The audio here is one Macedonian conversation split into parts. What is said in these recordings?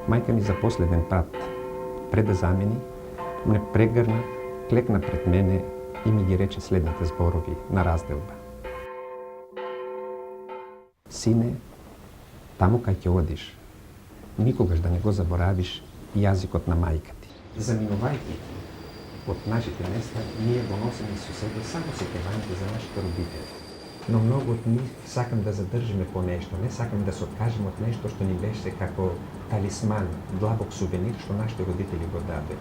Майка ми за последен пат, пред да замени, ме прегърна, клекна пред мене и ми ги рече следните зборови на разделба. Сине, тамо кај ќе одиш, никогаш да не го заборавиш јазикот на мајка ти. Заминувајќи од нашите места, ние го носиме со себе само сетевањето за нашите родители. Но многу од нив сакам да задржиме по нешто, не сакам да се откажеме од нешто што ни беше како талисман, длабок сувенир што нашите родители го даде.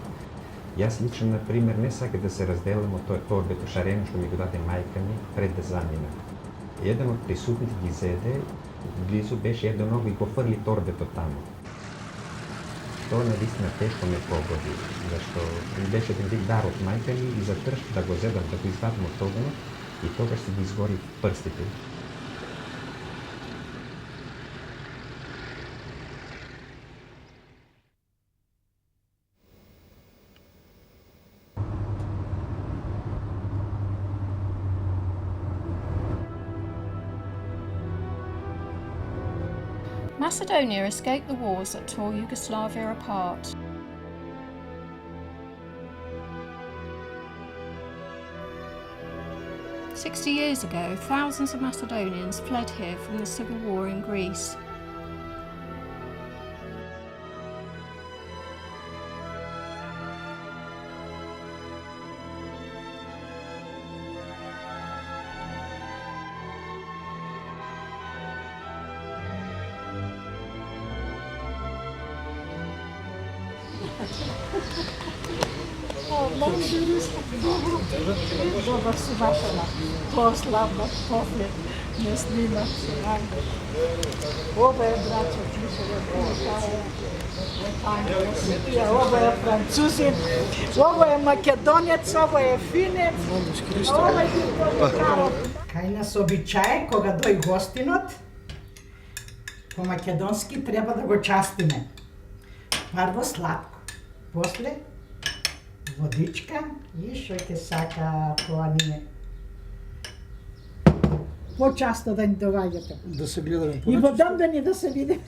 Јас лично, например, не сакам да се разделам од тој торбето шарено што ми го даде мајка ми пред да замина. Еден од присутните ги зеде, близу беше еден ног и го фрли торбето таму. Тоа навистина тешко ме погоди, зашто ми беше еден вид дар од мајка ми и за тршк да го зедам, да го извадам од огнот и тогаш си ги изгори прстите. Macedonia escaped the wars that tore Yugoslavia apart. "60 years ago, thousands of Macedonians fled here from the civil war in Greece. Dobar si vaša na poslavna pogled, ne snimat se ranga. Ovo je braća Kliševa, ovo je Francuzin, ovo je Makedonec, ovo je Finec, ovo je Nikola. Kaj nas običaje, koga doj gostinot, po makedonski treba da go častime. Prvo slatko, posle vodička i što te saka тоа nije. По-часто да ни доаѓате. Да се гледаме И во Дъмбени да се видим.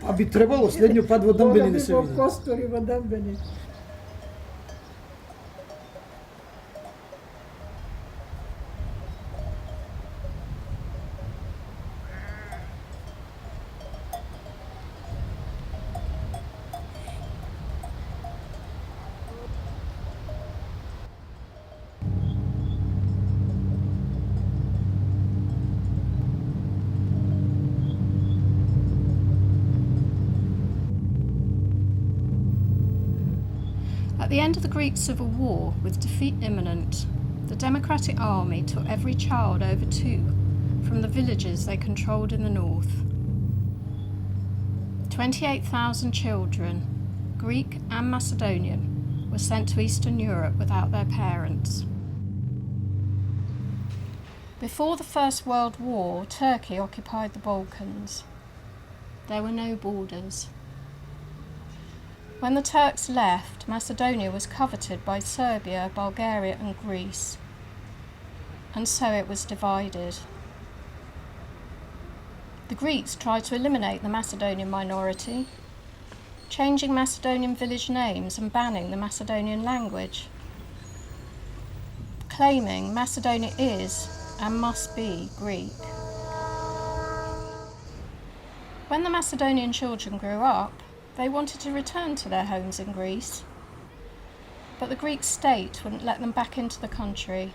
А би требало следниот пат во Дъмбени да се видим. Во Костори, во Дъмбени. At the end of the Greek Civil War, with defeat imminent, the Democratic Army took every child over 2 from the villages they controlled in the north. 28,000 children, Greek and Macedonian, were sent to Eastern Europe without their parents. Before the First World War, Turkey occupied the Balkans. There were no borders. When the Turks left, Macedonia was coveted by Serbia, Bulgaria and Greece, and so it was divided. The Greeks tried to eliminate the Macedonian minority, changing Macedonian village names and banning the Macedonian language, claiming Macedonia is and must be Greek. When the Macedonian children grew up, they wanted to return to their homes in Greece, but the Greek state wouldn't let them back into the country.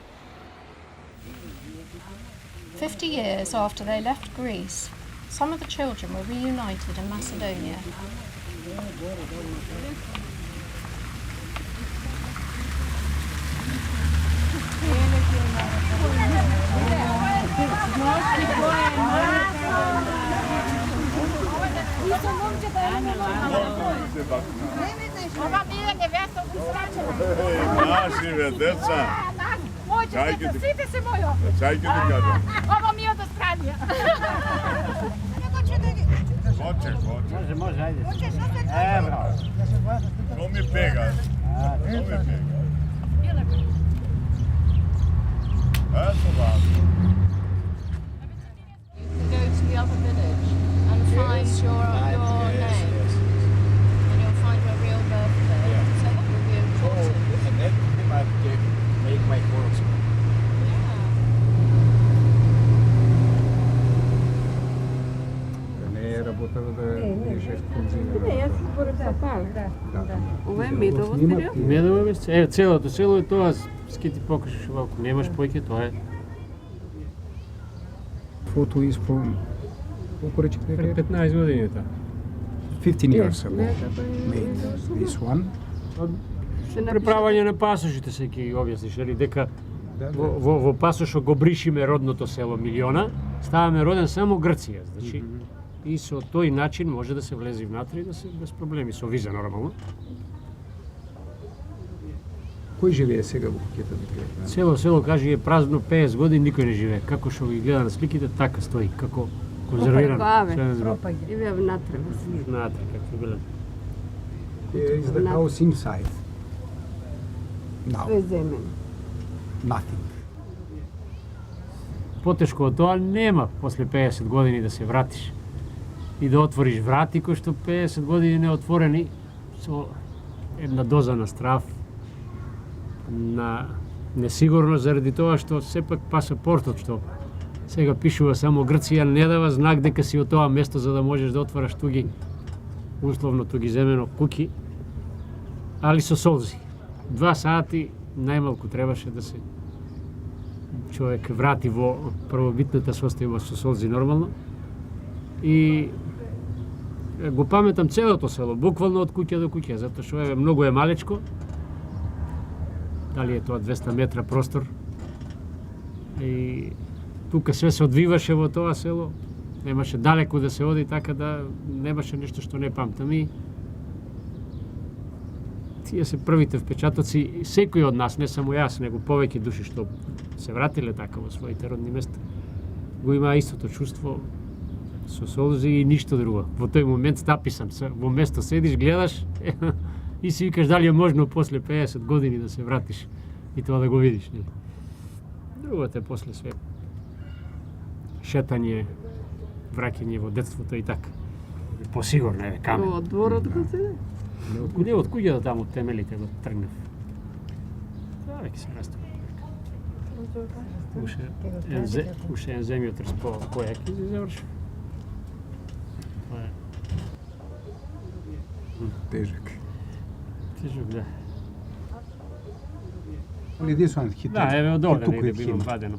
50 years after they left Greece, some of the children were reunited in Macedonia. Ova mi je nevesta uskraćena. Naši ve, deca. Moćete, site se mojo. Čajke ti kažem. Ovo mi je od Australije. Hoće. Može, ajde. Evo. Što mi pegaš? Eto vas. Go to the other village and find your name. Медово стерио? Медово беше. Еве целото село е тоа, ски ти покажеш овако, немаш појќе, тоа е. Photo is from Пред 15 години е таа. 15 years ago made this one. Преправање на пасошите се ќе објасниш, ели дека во пасошо го бришиме родното село Милиона, ставаме роден само Грција, значи и со тој начин може да се влезе внатре и да се без проблеми, со виза нормално. Кој живее сега во куќата? Село кажи е празно 50 години, никој не живее. Како што ги гледа на сликите, така стои, како конзервирано. И бе внатре. Внатре, како биле. Is the house inside? Now. Све земен. Nothing. Потешко од тоа нема после 50 години да се вратиш и да отвориш врати кои што 50 години не отворени со една доза на страв, на несигурност заради тоа што сепак пасапортот што сега пишува само Грција не дава знак дека си од тоа место за да можеш да отвараш туги условно туги земено куки, али со солзи. 2 сати најмалку требаше да се човек врати во првобитната состојба со солзи нормално. И го паметам целото село, буквално од куќа до куќа, затоа што е многу е малечко. Дали е тоа 200 метра простор. И тука све се одвиваше во тоа село. Немаше далеку да се оди, така да немаше нешто што не памтам. И тие се првите впечатоци, секој од нас, не само јас, него повеќе души што се вратиле така во своите родни места, го има истото чувство со солзи и ништо друго. Во тој момент стаписам, во место седиш, гледаш и си викаш дали е можно после 50 години да се вратиш и тоа да го видиш. Не? Другото е после све. Шетање, враќање во детството и така. Посигурно е камен. Од дворот го седе? Не, од куѓа до таму темелите го тргнав. Тоа веќе се растува. Уште еден земјотрес по појак и се заврши. Тоа е. Тежак. Тежак, да. Only this one he Да, took, еве he одоле took негде with било him. вадено.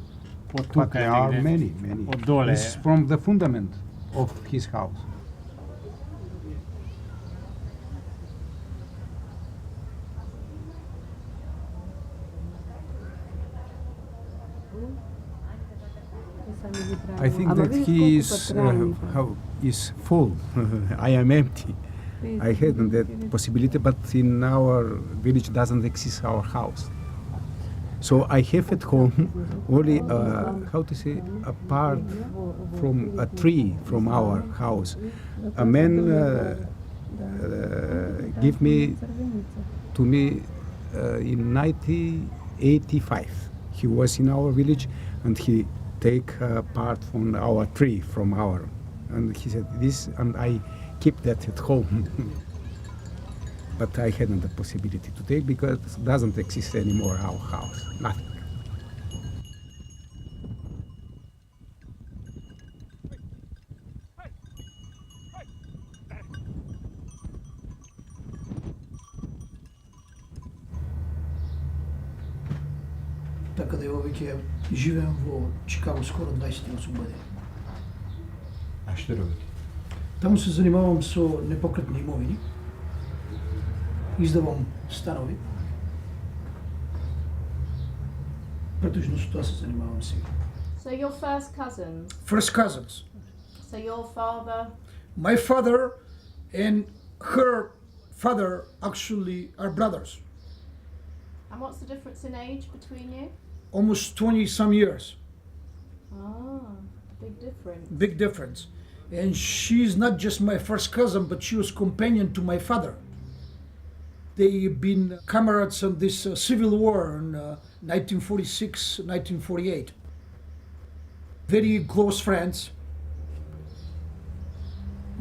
По But тука there е are негде. many. Одоле. This is from the fundament of his house. I think that he is full. I am empty. I had that possibility, but in our village doesn't exist our house. So I have at home only, a part from a tree from our house. A man gave to me in 1985. He was in our village and he take part from our tree from our, and he said this, and I keep that at home. But I hadn't the possibility to take because it doesn't exist anymore our house, nothing. Така да ја веќе живеам во Чикаго скоро 28 години. А што робите? Таму се занимавам со непокретни имовини. Издавам станови. Претежно со тоа се занимавам сега. So your first cousins. First cousins. So your father. My father and her father actually are brothers. And what's the difference in age between you? Almost 20 some years. Ah, big difference. Big difference. And she's not just my first cousin, but she was companion to my father. They've been comrades in this Civil War in 1946, 1948. Very close friends.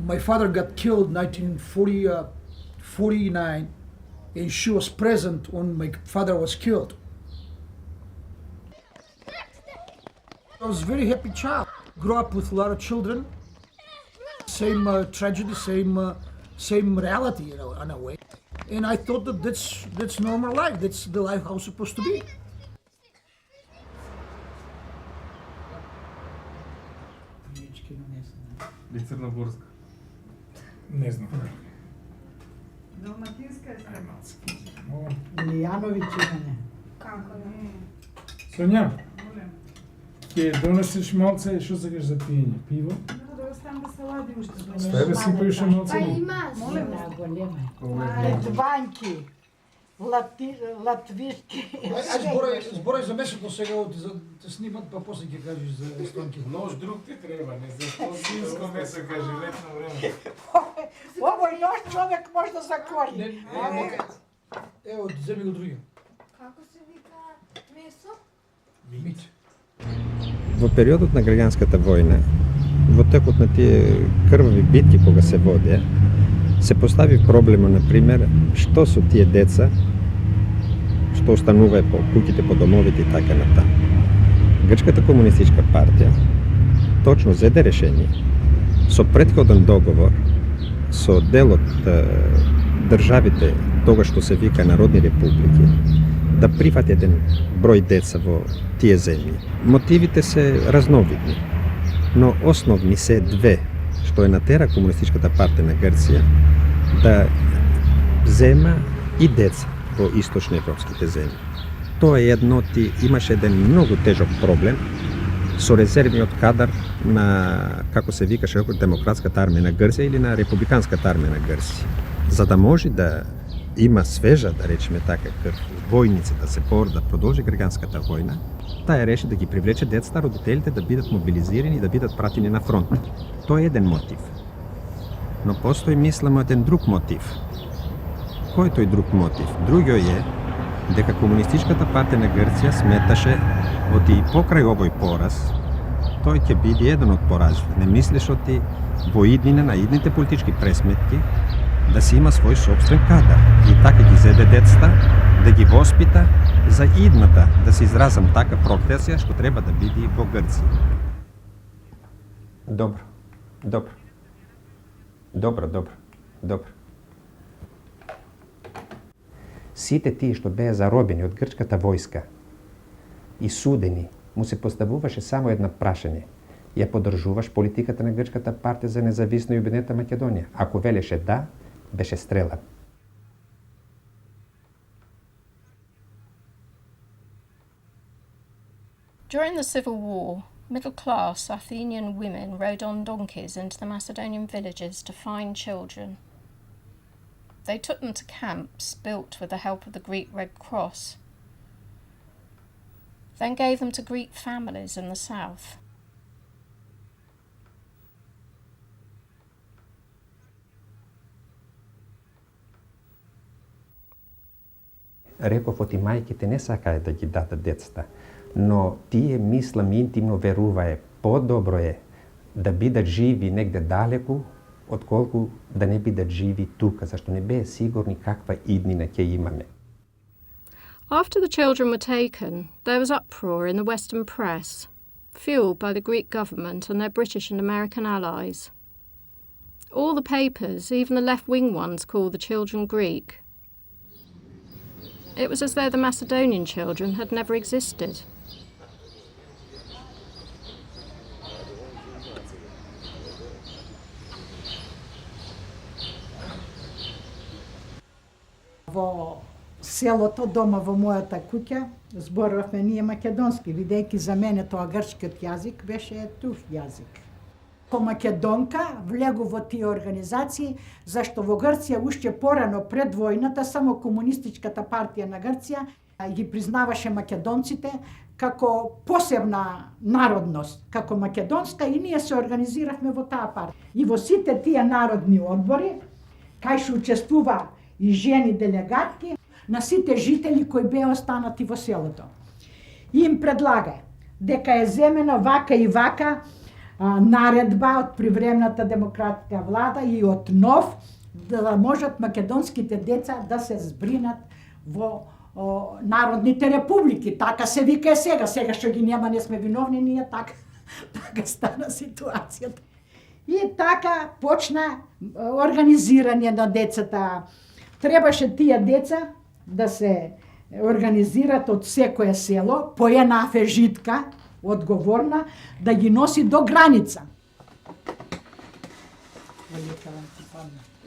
My father got killed in 1949, and she was present when my father was killed. I was a very happy child. Grew up with a lot of children. Same tragedy, same reality, in a way. And I thought that that's normal life. That's the life how it's supposed to be. Лицерногорска. Не знам. Dalmatinska je Ili Janović ili ne? Kako ne? Sonja, ќе донесеш малце, што сакаш за пиење? Пиво? Da ostavim da se ladi ušte. Тебе сипајше малце? Molim vas, goljeme. Ledvanki, латвишки. Ајде зборај за месето сега за да снимат, па после ќе кажеш за естонки. Нож друг ти треба, не за свинско месо, каже, летно време. Овој нож човек може да заколи. Ево, земи го другиот. Kako se vika meso? Мит. Во периодот на граѓанската војна, во текот на тие крвави битки кога се воде, се постави проблема, например, што со тие деца, што останува по куќите, по домовите и така натаму. Грчката комунистичка партија точно зеде решение со претходен договор со дел од државите, тога што се вика народни републики, да прифати еден број деца во тие земји. Мотивите се разновидни, но основни се две, што е натера комунистичката партија на Грција да зема и деца во источни европските земји. Тоа е едно, имаше еден многу тежок проблем со резервниот кадар на, како се викаше, демократската армија на Грција или на републиканската армија на Грција. За да може да има свежа, да речеме така, крв, војници да се да продолжи граѓанската војна, таа реши да ги привлече децата, родителите да бидат мобилизирани и да бидат пратени на фронт. Тоа е еден мотив. Но постои, мислам, еден друг мотив. Кој е тој друг мотив? Другиот е дека комунистичката партија на Грција сметаше оти и покрај овој пораз, тој ќе биде еден од поразите. Не мислиш оти во иднина на идните политички пресметки да си има свој собствен кадар. И така ги зеде децата, да ги воспита за идната, да се изразам така, професија што треба да биде во Грција. Добро. Сите тие што беа заробени од грчката војска и судени, му се поставуваше само едно прашање. Ја поддржуваш политиката на Грчката партија за независна и обединета Македонија? Ако велеше да, беше стрелан. During the Civil War, middle-class Athenian women rode on donkeys into the Macedonian villages to find children. They took them to camps built with the help of the Greek Red Cross, then gave them to Greek families in the south. Реков, оти мајките не сакаат да ги дадат децата, но тие, мислам, интимно верувае, подобро е да бидат живи негде далеку, отколку да не бидат живи тука, зашто не беа сигурни каква иднина ќе имаме. After the children were taken, there was uproar in the Western press, fueled by the Greek government and their British and American allies. All the papers, even the left-wing ones, called the children Greek. It was as though the Macedonian children had never existed. Во селото, дома во мојата куќа, зборувавме ние македонски, бидејќи за мене тоа грчкиот јазик беше туф јазик. Ко македонка влегу во тие организации, зашто во Грција уште порано пред војната само комунистичката партија на Грција ги признаваше македонците како посебна народност, како македонска, и ние се организиравме во таа партија. И во сите тие народни одбори, кај што учествува и жени делегатки, на сите жители кои беа останати во селото. Им предлага дека е земена вака и вака наредба од привремната демократска влада и од нов, да можат македонските деца да се збринат во народните републики. Така се вика сега. Сега што ги нема, не сме виновни ние, така стана ситуацијата. И така почна организирање на децата Требаше тия деца да се организират од секое село, по една фежитка, одговорна, да ги носи до граница.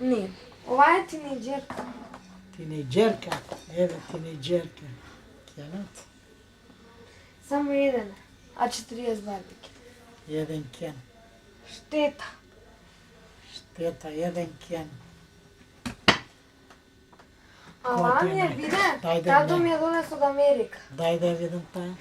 Не, ова е тинејџерка. Тинејџерка, еве тинејџерка. Кенот? Само еден, а 40 барбики. Еден кен. Штета. Штета, еден кен. А оваа ми е виден, тато ми е донес од Америка. Дај да ја видам таа.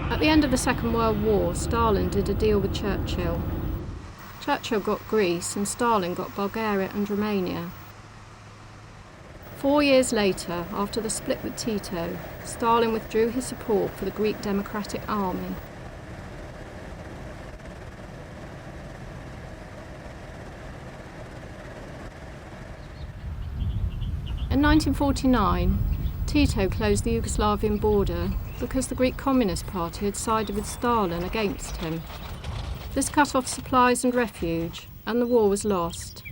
At the end of the Second World War, Stalin did a deal with Churchill. Churchill got Greece and Stalin got Bulgaria and Romania. 4 years later, after the split with Tito, Stalin withdrew his support for the Greek Democratic Army. In 1949, Tito closed the Yugoslavian border because the Greek Communist Party had sided with Stalin against him. This cut off supplies and refuge, and the war was lost.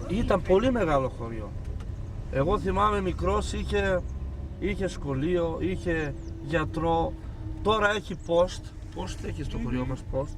Ήταν πολύ μεγάλο χωριό. Εγώ θυμάμαι μικρός είχε σχολείο, είχε γιατρό. Τώρα έχει post. Post έχει στο χωριό μας post.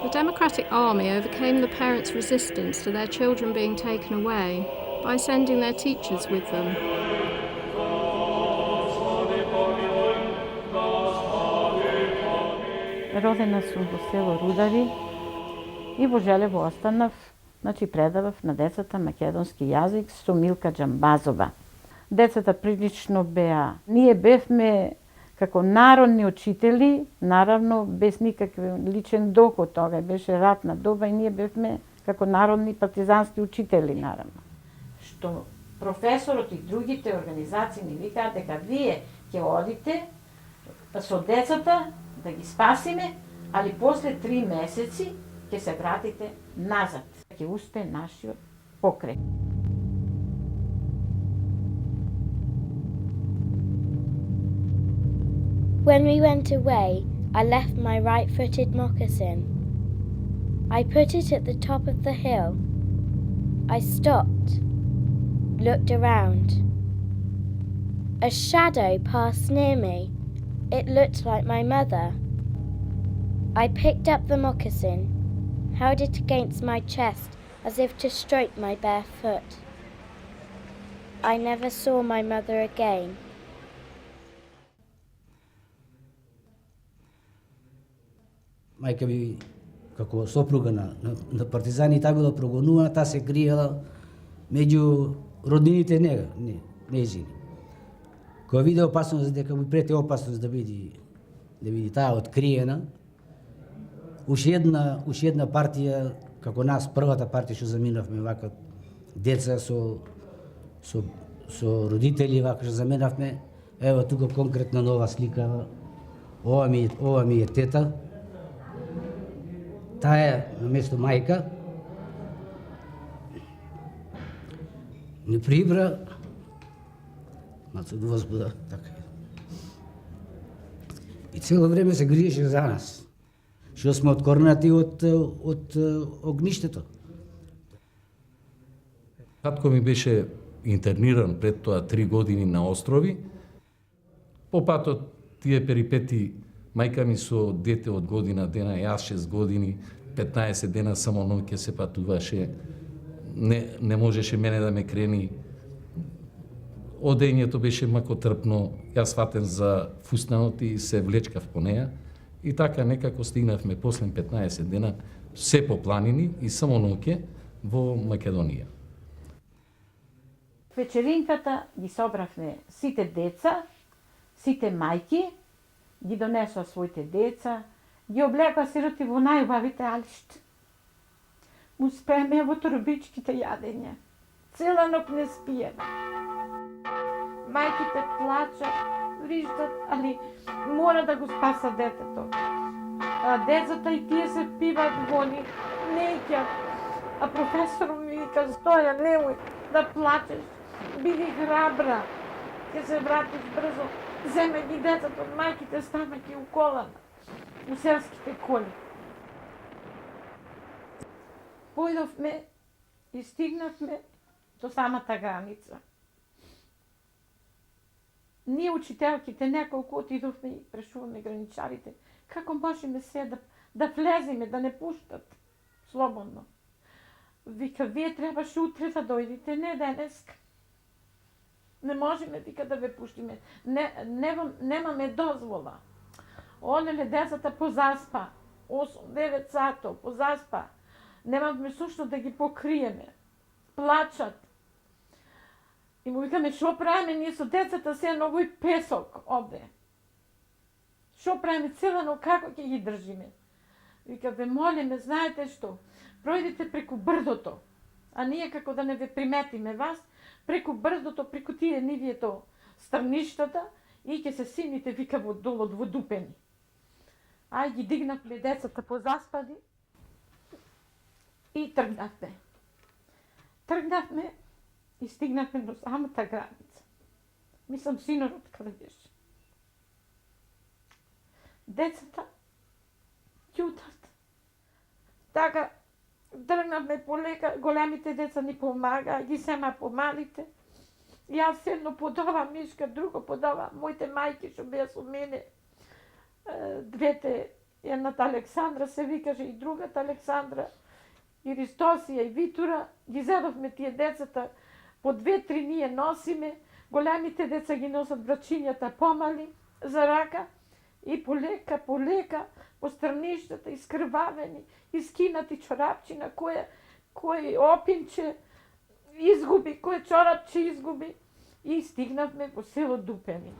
The Democratic Army overcame the parents' resistance to their children being taken away by sending their teachers with them. Родена сум во село Рудави и во Желево останав, значи предавав на децата македонски јазик со Милка Џамбазова. Децата прилично беа. Ние бевме како народни учители, наравно без никакви личен доход, тога беше ратна доба и ние бевме како народни партизански учители, наравно. Што професорот и другите организации ни викаат дека вие ќе одите со децата да ги спасиме, али после 3 месеци ќе се вратите назад. Ќе успе нашиот покрет. When we went away, I left my right-footed moccasin. I put it at the top of the hill. I stopped, looked around. A shadow passed near me. It looked like my mother. I picked up the moccasin, held it against my chest as if to stroke my bare foot. I never saw my mother again. Мајка ми, како сопруга на партизани, таа била прогонувана, таа се криела меѓу роднините нејзини. Кога виде опасност дека му прети опасност да биде таа откриена, уште една партија, како нас, првата партија што заминавме вака деца со родители, вака што заминавме, ево тука конкретна нова слика, ова ми е тета, таа е на место мајка, не прибра, малце од возбуда, така е. И цело време се гриеше за нас, што сме откорнати од огништето. Татко ми беше интерниран пред тоа 3 години на острови. По патот тие перипети, мајка ми со дете од година дена, јас 6 години, 15 дена само ноќе се патуваше. Не можеше мене да ме крени. Одењето беше мако трпно, јас фатен за фустанот и се влечкав по неја. И така некако стигнавме после 15 дена се по планини и само ноќе во Македонија. Вечеринката ги собравме сите деца, сите мајки, ги донесоа своите деца, ги облекоа сироти во најубавите алишта. Успееме во торбичките јадење. Цела ноќ не спиеме. Мајките плачат, вриждат, али мора да го спаса детето. Децата и тие се пиват вони, неќат. А професорот ми вика, стоја, немој да плачеш, биди храбра, ќе се вратиш брзо. Земе ги децата од мајките, стана ги у колана, у селските коли. Појдовме и стигнавме до самата граница. Ние учителките неколку отидовме и прашуваме граничарите како можеме се да влеземе, да не пуштат слободно. Вика, вие требаше утре да дојдете, не денеска. Не можеме, вика, да ве пуштиме. Немаме дозвола. Олеле, децата позаспа. 8-9 сато позаспа. Немаме сушто да ги покриеме. Плачат. И му викаме, шо правиме ние со децата, се ново и песок овде. Шо правиме целано, како ќе ги држиме? Вика, ве молиме, знаете што, пројдете преку брдото, а ние како да не ве приметиме вас, преку брдото, преку тие нивието страништата и ќе се сините, вика, долу дводупени. Ај ги дигнавме децата позаспади и тргнавме. Тргнавме и стигнавме до самата граница. Мислам, синорот каде беше. Децата ќутат. Така, тргнавме полека, големите деца ни помага, ги сема помалите. Јас едно подова мишка, друго подова моите мајки што беа со мене. Двете, едната Александра се викаше и другата Александра, и Ристосија и Витура, ги зедовме тие децата, по 2-3 ние носиме, големите деца ги носат брачињата помали за рака, И полека, по странищата, изкрвавени, изкинати чорапчина, кој опинче изгуби, кој чорапче изгуби. И стигнавме во село Дупени.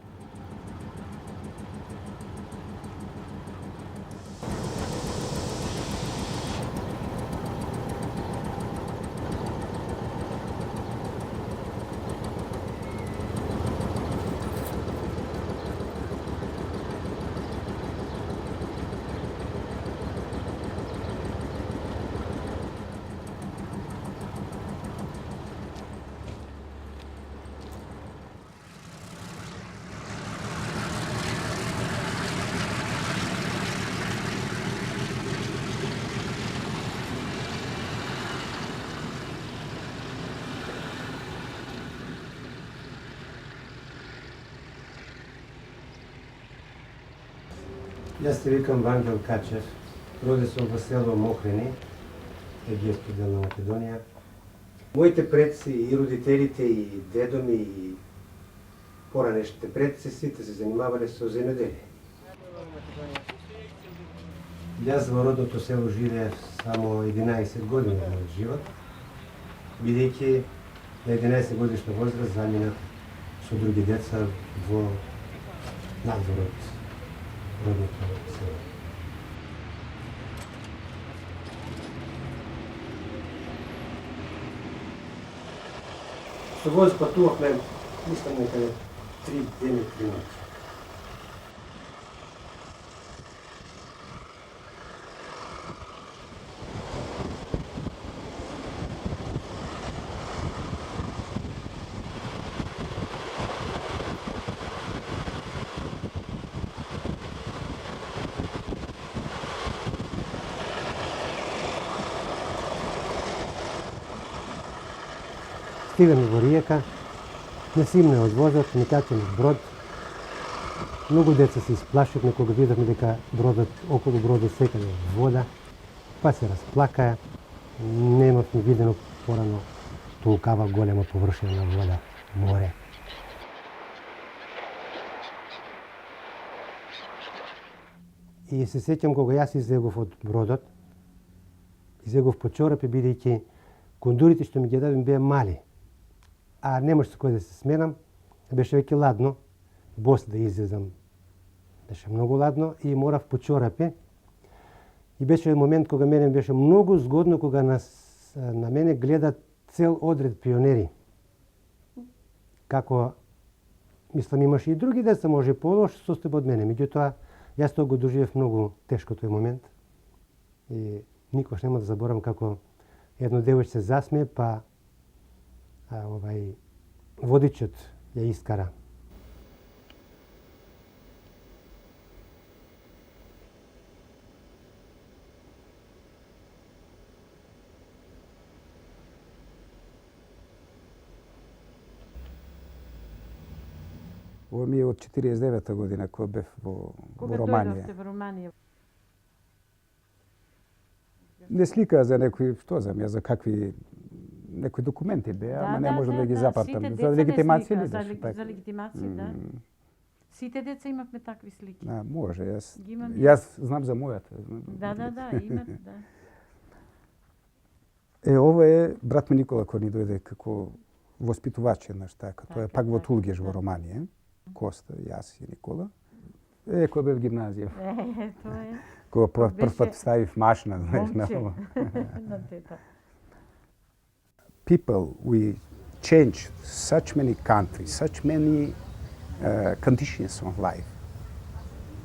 Јас се викам Вангел Качев, роден сум во село Мохрени, егејскиот дел на Македонија. Моите предци и родителите и дедо ми и поранешните предци сите се занимавале со земјоделие. Јас во родното село живеев само 11 години на мојот живот, бидејќи на 11 годишна возраст заминав со други деца во надворот родното село. Со воз патувавме, мислам, некаде 3 дни, 3 ноќи. Стигаме во риека, не симне од возот, не качаме брод. Многу деца се исплашивме кога видовме дека бродот, околу бродот секаде вода, па се расплакаа. Немавме видено порано толкава голема површина на вода, море. И се сеќам кога јас излегов од бродот, излегов по чорапи, бидејќи кондурите што ми ги даден беа мали. А немаше со кој да се сменам, беше веќе ладно, бос да излезам. Беше многу ладно и морав по чорапи. И беше момент кога мене беше многу згодно, кога на мене гледат цел одред пионери. Како, мислам, имаше и други деца, може по-лош состојба од мене. Меѓутоа, јас тоа го доживев многу тешко тој момент. И никош нема да заборам како едно девојче се засме, па водичот ја искара. Ово ми е од 49-та година кога бев во Романија. Кога дојдовте во Романија? Не слика за некои, што знам, за какви некои документи беа, ама не можам да ги запартам. За легитимација ли беше така? За легитимација, да. Сите деца имавме такви слики. Може, јас знам за мојата. Да, имат, да. Ова е брат ми Никола кој ни дојде како воспитувач еднаш така. Тоа е пак во Тулгеш во Романија. Коста, јас и Никола. Кој бев гимназија. Тоа е. Кога прв пат ставив машина, знаеш, на ова. People, we change such many countries, such many conditions of life.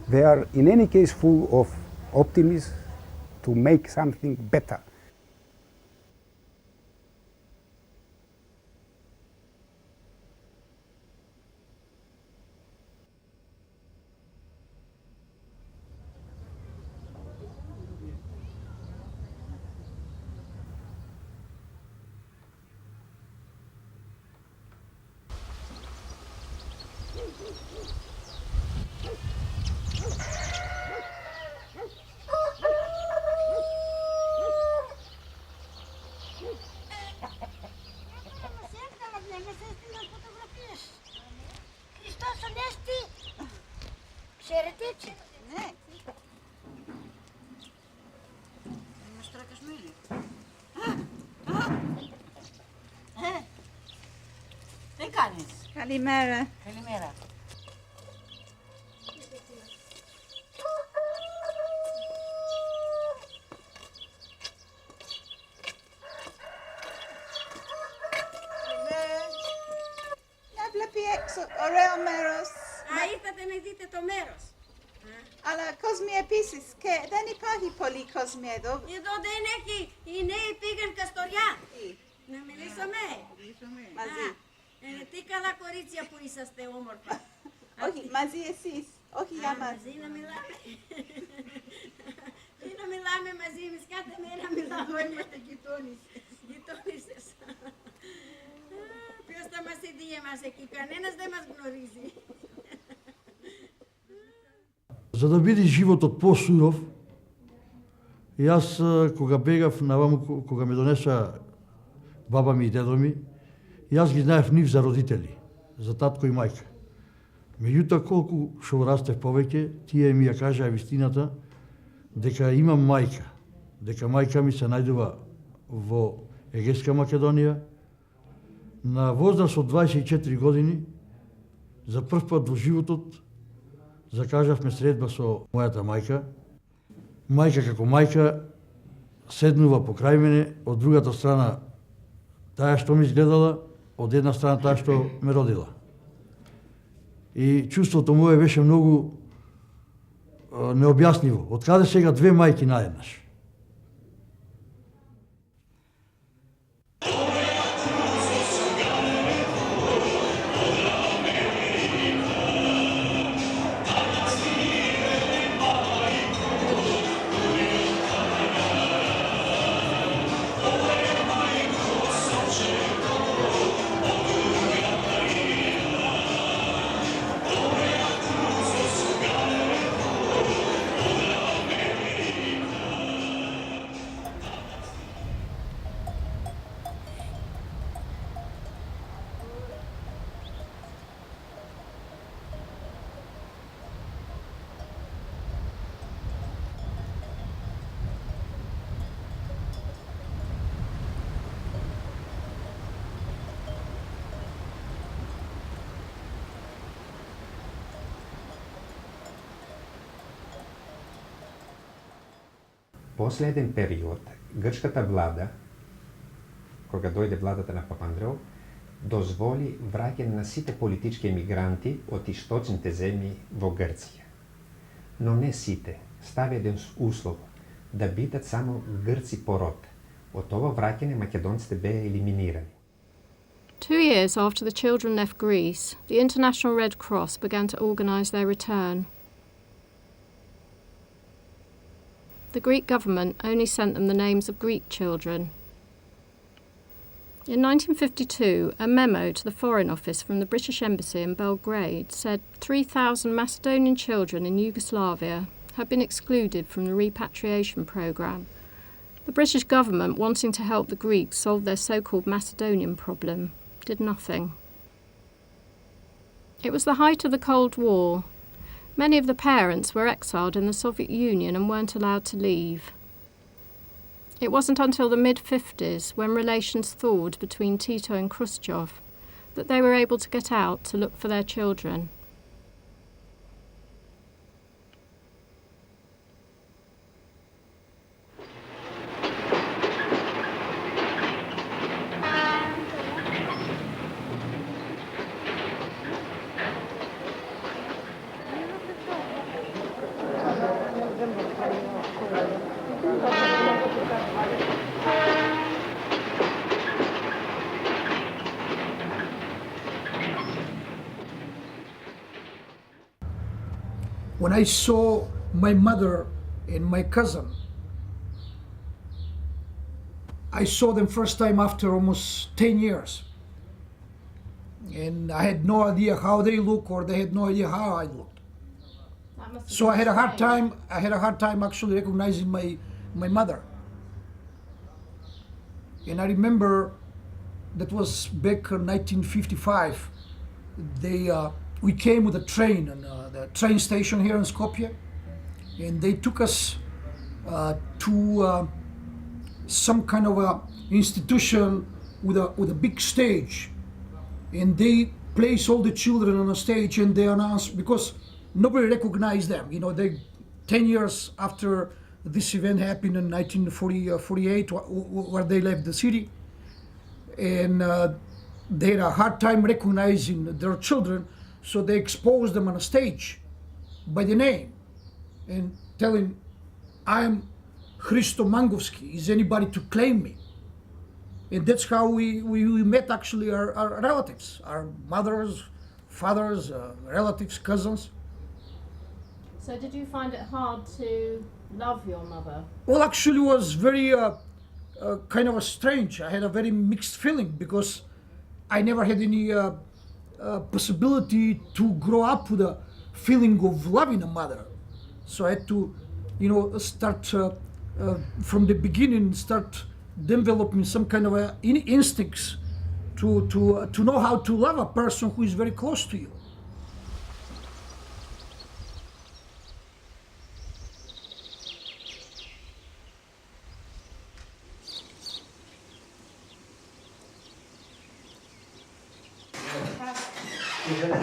They are in any case full of optimism to make something better. κάνεις? Καλημέρα. Καλημέρα. Να βλέπει έξω, ωραίο μέρος. Α, ήρθατε να δείτε το μέρος. Αλλά κόσμοι επίσης και δεν υπάρχει πολύ κόσμοι εδώ. Εδώ δεν έχει, οι νέοι πήγαν Καστοριά. Να μιλήσουμε. Μαζί. Τι καλά κορίτσια που είσαστε όμορφα. Όχι, μαζί εσείς, όχι για μας. Μαζί να μιλάμε. Τι να μιλάμε μαζί, εμείς κάθε μέρα μιλάμε, είμαστε γειτόνισσες. Ποιος θα μας είδε εμάς εκεί, κανένας δεν μας γνωρίζει. За да биде животот посуров, јас кога бегав наваму, кога ме донеса баба ми и дедо ми, јас ги знаев нив за родители, за татко и мајка. Меѓутоа, колку што растев повеќе, тие ми ја кажаа вистината дека имам мајка, дека мајка ми се најдува во Егејска Македонија. На возраст од 24 години, за прв пат во животот, закажавме средба со мојата мајка. Мајка како мајка седнува покрај мене, од другата страна таа што ми изгледала, од една страна таа што ме родила. И чувството мое беше многу необјасниво. Од каде сега две мајки наеднаш? После еден период, грчката влада, кога дојде владата на Папандреou, дозволи враќање на сите политички емигранти од источните земји во Грција. Но не сите, стави еден услов, да бидат само грци по род. Од ова враќање македонците беа елиминирани. 2 years after the children left Greece, the International Red Cross began to organise their return. The Greek government only sent them the names of Greek children. In 1952, a memo to the Foreign Office from the British Embassy in Belgrade said 3,000 Macedonian children in Yugoslavia had been excluded from the repatriation programme. The British government, wanting to help the Greeks solve their so-called Macedonian problem, did nothing. It was the height of the Cold War. Many of the parents were exiled in the Soviet Union and weren't allowed to leave. It wasn't until the mid-50s, when relations thawed between Tito and Khrushchev, that they were able to get out to look for their children. When I saw my mother and my cousin, I saw them first time after almost 10 years. And I had no idea how they look, or they had no idea how I looked. So I had a hard time actually recognizing my mother. And I remember that was back in 1955. We came with a train, and the train station here in Skopje, and they took us to some kind of a institution with a big stage, and they place all the children on a stage and they announce, because nobody recognized them. You know, they 10 years after this event happened in 1948, where they left the city, and they had a hard time recognizing their children, so they exposed them on a stage by the name and telling, I'm Hristo Mangovski, is anybody to claim me? And that's how we met actually our relatives, our mothers, fathers, relatives, cousins. So did you find it hard to love your mother? Well, actually it was very kind of strange. I had a very mixed feeling because I never had any possibility to grow up with a feeling of loving a mother. So I had to, you know, start from the beginning, start developing some kind of instincts to know how to love a person who is very close to you.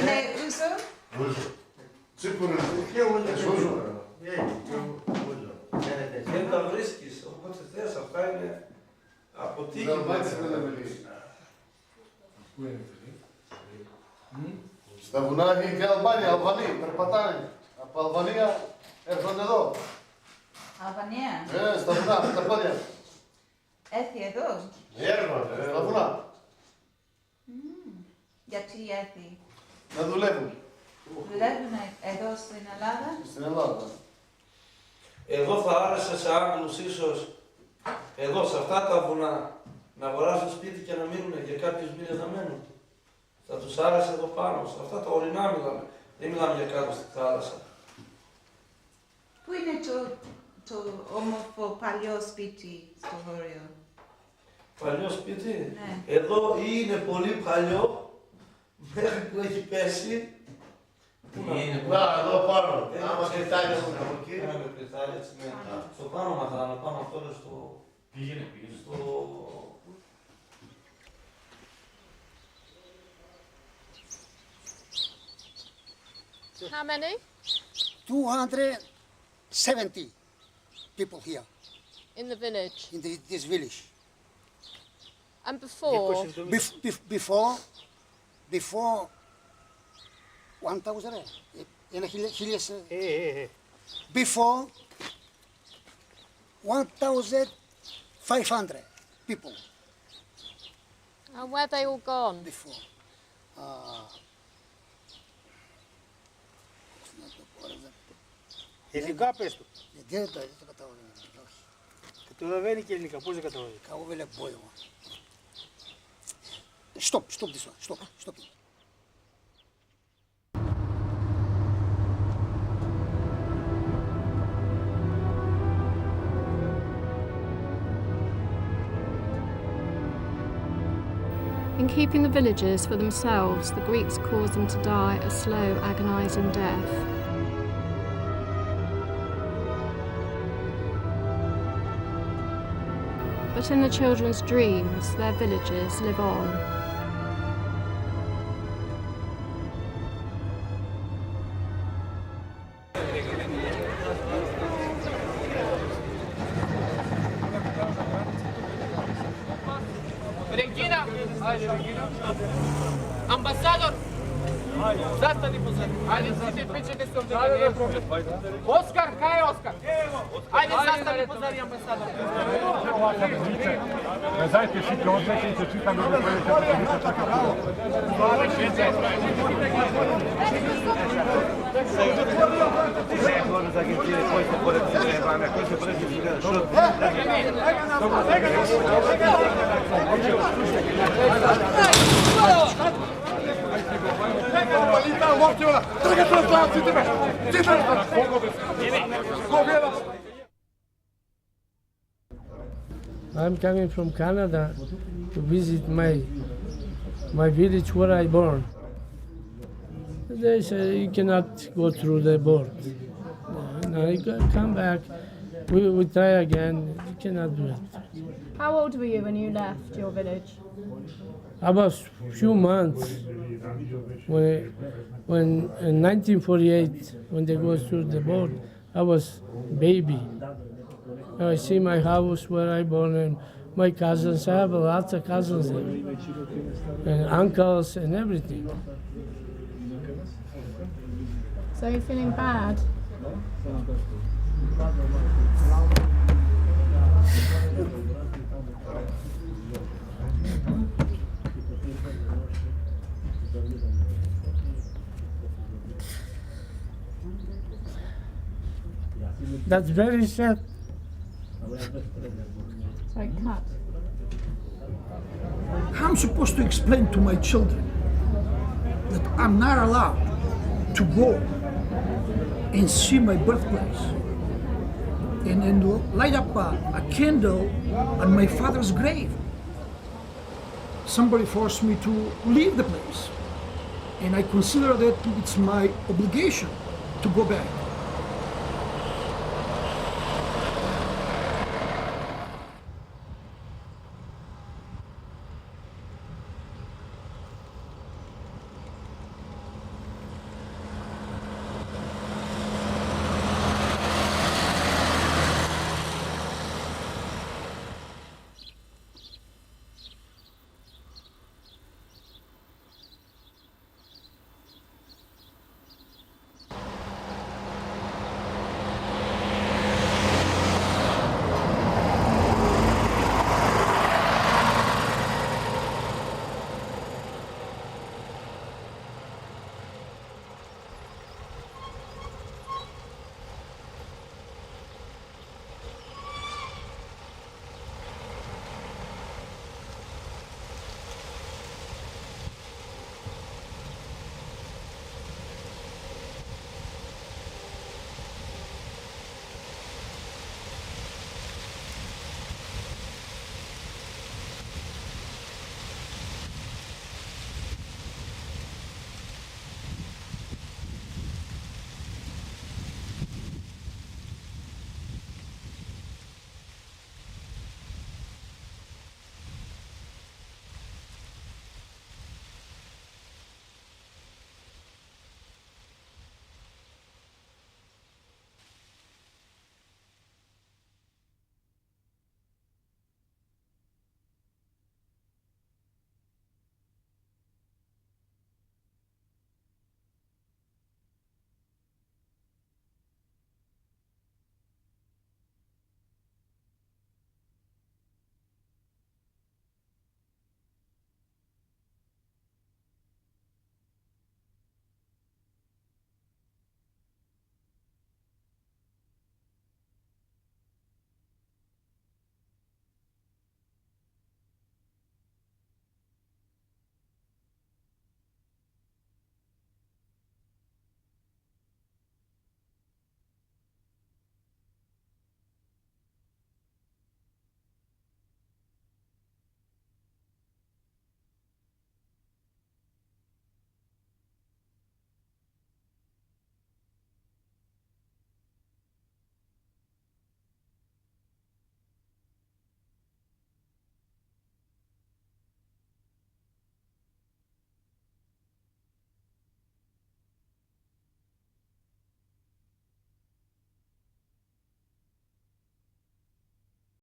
Ne uzo? Uzo. Ципурин. Я uzo. Δεν τα βρίσκεις, οπότε θες, αυτά είναι αποτύχει. Στα βουνά έχει και Αλβάνια, Αλβανοί, περπατάνε. Από Αλβανία έρχονται εδώ. Αλβανία. Στα βουνά, με τα πόδια. Έρθει εδώ. Έρχονται, στα βουνά. Γιατί έρθει? Να δουλεύουν. Δουλεύουν εδώ στην Ελλάδα. Στην Ελλάδα. Εδώ θα άρεσε σε Άγγλους ίσως, εδώ σε αυτά τα βουνά, να αγοράσουν σπίτι και να μείνουν για κάποιους μήνες να μένουν. Θα τους άρεσε εδώ πάνω, σε αυτά τα ορεινά μιλάμε. Δεν μιλάμε για κάτω στη θάλασσα. Πού είναι το όμορφο παλιό σπίτι στο χωριό? Παλιό σπίτι? Ναι. Εδώ είναι πολύ παλιό, μέχρι που έχει πέσει. Να, εδώ πάνω. Άμα κριτάρια έχουν από εκεί. Ένα κριτάρια έτσι, ναι. Στο πάνω μαθαίνω, πάνω αυτό είναι στο... Πήγαινε. Στο... How many? 270 people here. In the village? In this village. And before? Before 1,000. Before 1,500 people. And where they all gone? Before. Ελληνικά πες του. Δεν το καταλαβαίνω. Και το δεν και ελληνικά, πώς δεν καταλαβαίνω. Κάπου δεν λέω. Stop this one. Stop it. In keeping the villagers for themselves, the Greeks caused them to die a slow, agonizing death. But in the children's dreams, their villages live on. Regina! Ambasador! Zastani pozadi. Ajde, svi pričajte se ovdje. Nije problem. Oskar, kaj je Oskar? Ajde, zastani pozadi ambasador. Dajte si to odletite, čitam da bi I'm coming from Canada to visit my village where I born. They say you cannot go through the board. No, you come back. We try again. You cannot do it. How old were you when you left your village? I was few months when in 1948, when they go through the board, I was baby. I see my house where I born and my cousins. I have lots of cousins there, and uncles and everything. So you're feeling bad? That's very sad. So cut. I'm supposed to explain to my children that I'm not allowed to go and see my birthplace and light up a candle on my father's grave. Somebody forced me to leave the place, and I consider that it's my obligation to go back.